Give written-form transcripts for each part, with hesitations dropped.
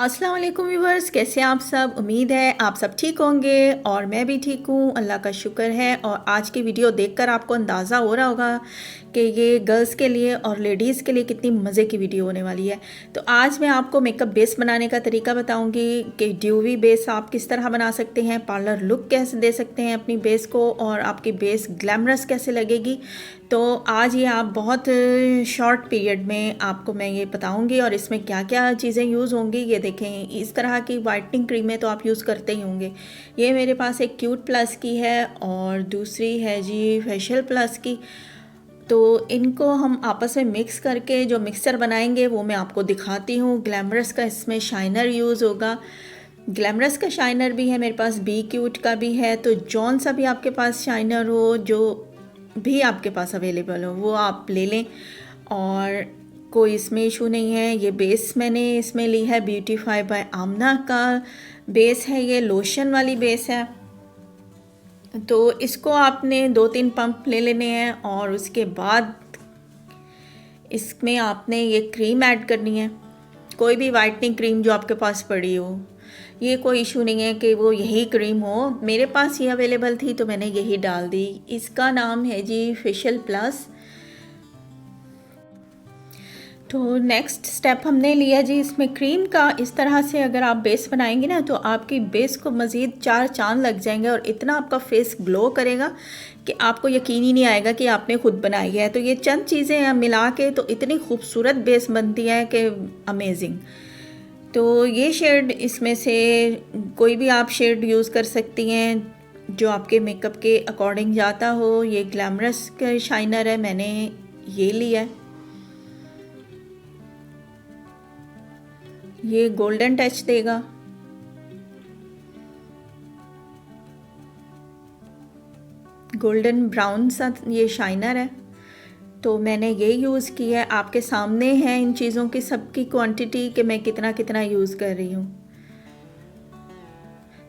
अस्सलाम वालेकुम व्यूवर्स, कैसे हैं आप सब। उम्मीद है आप सब ठीक होंगे और मैं भी ठीक हूँ, अल्लाह का शुक्र है। और आज की वीडियो देखकर आपको अंदाज़ा हो रहा होगा कि ये गर्ल्स के लिए और लेडीज़ के लिए कितनी मज़े की वीडियो होने वाली है। तो आज मैं आपको मेकअप बेस बनाने का तरीका बताऊंगी कि ड्यूवी बेस आप किस तरह बना सकते हैं, पार्लर लुक कैसे दे सकते हैं अपनी बेस को, और आपकी बेस ग्लैमरस कैसे लगेगी। तो आज ये आप बहुत शॉर्ट पीरियड में आपको मैं ये बताऊंगी और इसमें क्या क्या चीज़ें यूज़ होंगी। ये देखें, इस तरह की वाइटनिंग क्रीमें तो आप यूज़ करते ही होंगे। ये मेरे पास एक क्यूट प्लस की है और दूसरी है जी फेशियल प्लस की। तो इनको हम आपस में मिक्स करके जो मिक्सचर बनाएंगे वो मैं आपको दिखाती हूँ। ग्लैमरस का इसमें शाइनर यूज़ होगा। ग्लैमरस का शाइनर भी है मेरे पास, बी क्यूट का भी है। तो जौन सा भी आपके पास शाइनर हो, जो भी आपके पास अवेलेबल हो, वो आप ले लें और कोई इसमें इशू नहीं है। ये बेस मैंने इसमें ली है ब्यूटीफाई बाय आमना का बेस है, ये लोशन वाली बेस है। तो इसको आपने 2-3 पंप ले लेने हैं और उसके बाद इसमें आपने ये क्रीम ऐड करनी है, कोई भी वाइटनिंग क्रीम जो आपके पास पड़ी हो। ये कोई इशू नहीं है कि वो यही क्रीम हो, मेरे पास ये अवेलेबल थी तो मैंने यही डाल दी। इसका नाम है जी फेशियल प्लस। तो नेक्स्ट स्टेप हमने लिया जी इसमें क्रीम का। इस तरह से अगर आप बेस बनाएंगे ना तो आपकी बेस को मज़ीद 4 चांद लग जाएंगे और इतना आपका फेस ग्लो करेगा कि आपको यकीन ही नहीं आएगा कि आपने खुद बनाई है। तो ये चंद चीज़ें मिला के तो इतनी खूबसूरत बेस बनती है कि अमेजिंग। तो ये शेड, इसमें से कोई भी आप शेड यूज़ कर सकती हैं जो आपके मेकअप के अकॉर्डिंग जाता हो। ये ग्लैमरस का शाइनर है, मैंने ये लिया है। ये गोल्डन टच देगा। गोल्डन ब्राउन सा ये शाइनर है, तो मैंने ये यूज़ किया है। आपके सामने है इन चीज़ों की सबकी क्वांटिटी कि मैं कितना कितना यूज़ कर रही हूँ।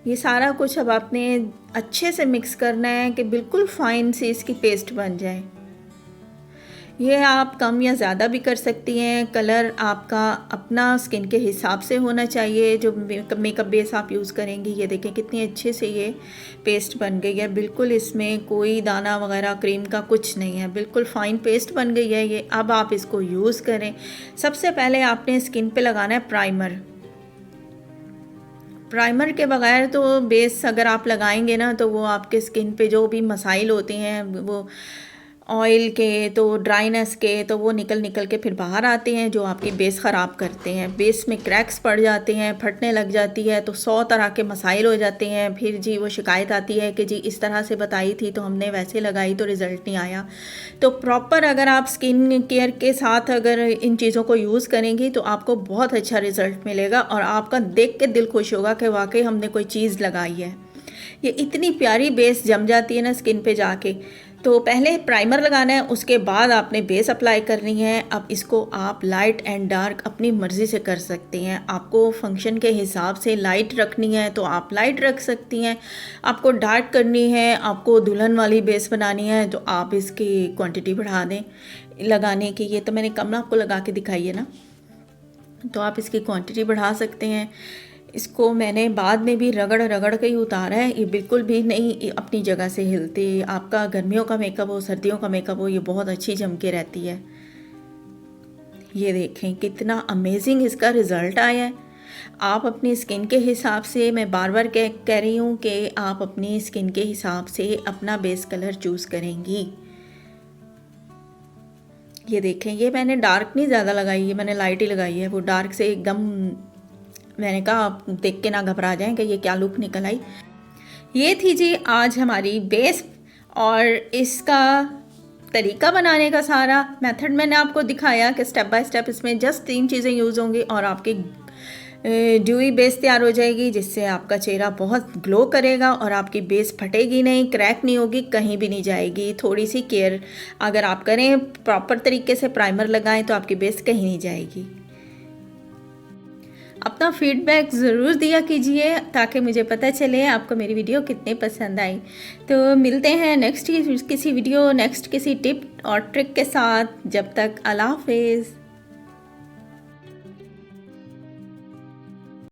ये सारा कुछ अब आपने अच्छे से मिक्स करना है कि बिल्कुल फाइन सी इसकी पेस्ट बन जाए। ये आप कम या ज़्यादा भी कर सकती हैं। कलर आपका अपना स्किन के हिसाब से होना चाहिए जो मेकअप बेस आप यूज़ करेंगी। ये देखें कितनी अच्छे से ये पेस्ट बन गई है, बिल्कुल इसमें कोई दाना वगैरह क्रीम का कुछ नहीं है, बिल्कुल फ़ाइन पेस्ट बन गई है ये। अब आप इसको यूज़ करें। सबसे पहले आपने स्किन पे लगाना है प्राइमर। प्राइमर के बगैर तो बेस अगर आप लगाएंगे ना तो वो आपके स्किन पे जो भी मसाइल होते हैं, वो ऑयल के, तो ड्राइनेस के, तो वो निकल निकल के फिर बाहर आते हैं जो आपकी बेस ख़राब करते हैं। बेस में क्रैक्स पड़ जाते हैं, फटने लग जाती है, तो 100 तरह के मसाइल हो जाते हैं। फिर जी वो शिकायत आती है कि जी इस तरह से बताई थी तो हमने वैसे लगाई तो रिज़ल्ट नहीं आया। तो प्रॉपर अगर आप स्किन केयर के साथ अगर इन चीज़ों को यूज़ करेंगी तो आपको बहुत अच्छा रिज़ल्ट मिलेगा और आपका देख के दिल खुश होगा कि वाकई हमने कोई चीज़ लगाई है। ये इतनी प्यारी बेस जम जाती है ना स्किन पे जाके। तो पहले प्राइमर लगाना है, उसके बाद आपने बेस अप्लाई करनी है। अब इसको आप लाइट एंड डार्क अपनी मर्ज़ी से कर सकते हैं। आपको फंक्शन के हिसाब से लाइट रखनी है तो आप लाइट रख सकती हैं, आपको डार्क करनी है, आपको दुल्हन वाली बेस बनानी है तो आप इसकी क्वांटिटी बढ़ा दें लगाने की। ये तो मैंने कम आपको लगा के दिखाई है ना, तो आप इसकी क्वांटिटी बढ़ा सकते हैं। इसको मैंने बाद में भी रगड़ रगड़ के ही उतारा है, ये बिल्कुल भी नहीं अपनी जगह से हिलती। आपका गर्मियों का मेकअप हो, सर्दियों का मेकअप हो, ये बहुत अच्छी जम के रहती है। ये देखें कितना अमेजिंग इसका रिज़ल्ट आया है। आप अपनी स्किन के हिसाब से, मैं बार बार कह रही हूँ कि आप अपनी स्किन के हिसाब से अपना बेस कलर चूज़ करेंगी। ये देखें, ये मैंने डार्क नहीं ज़्यादा लगाई है, मैंने लाइट ही लगाई है। वो डार्क से एकदम, मैंने कहा आप देख के ना घबरा जाएं कि ये क्या लुक निकल आई। ये थी जी आज हमारी बेस और इसका तरीका बनाने का सारा मेथड मैंने आपको दिखाया कि स्टेप बाय स्टेप इसमें जस्ट 3 चीज़ें यूज़ होंगी और आपकी ड्यूई बेस तैयार हो जाएगी, जिससे आपका चेहरा बहुत ग्लो करेगा और आपकी बेस फटेगी नहीं, क्रैक नहीं होगी, कहीं भी नहीं जाएगी। थोड़ी सी केयर अगर आप करें, प्रॉपर तरीके से प्राइमर लगाएं तो आपकी बेस कहीं नहीं जाएगी। अपना फीडबैक ज़रूर दिया कीजिए ताकि मुझे पता चले आपको मेरी वीडियो कितनी पसंद आई। तो मिलते हैं नेक्स्ट किसी वीडियो, नेक्स्ट किसी टिप और ट्रिक के साथ। जब तक अल्लाह हाफिज़।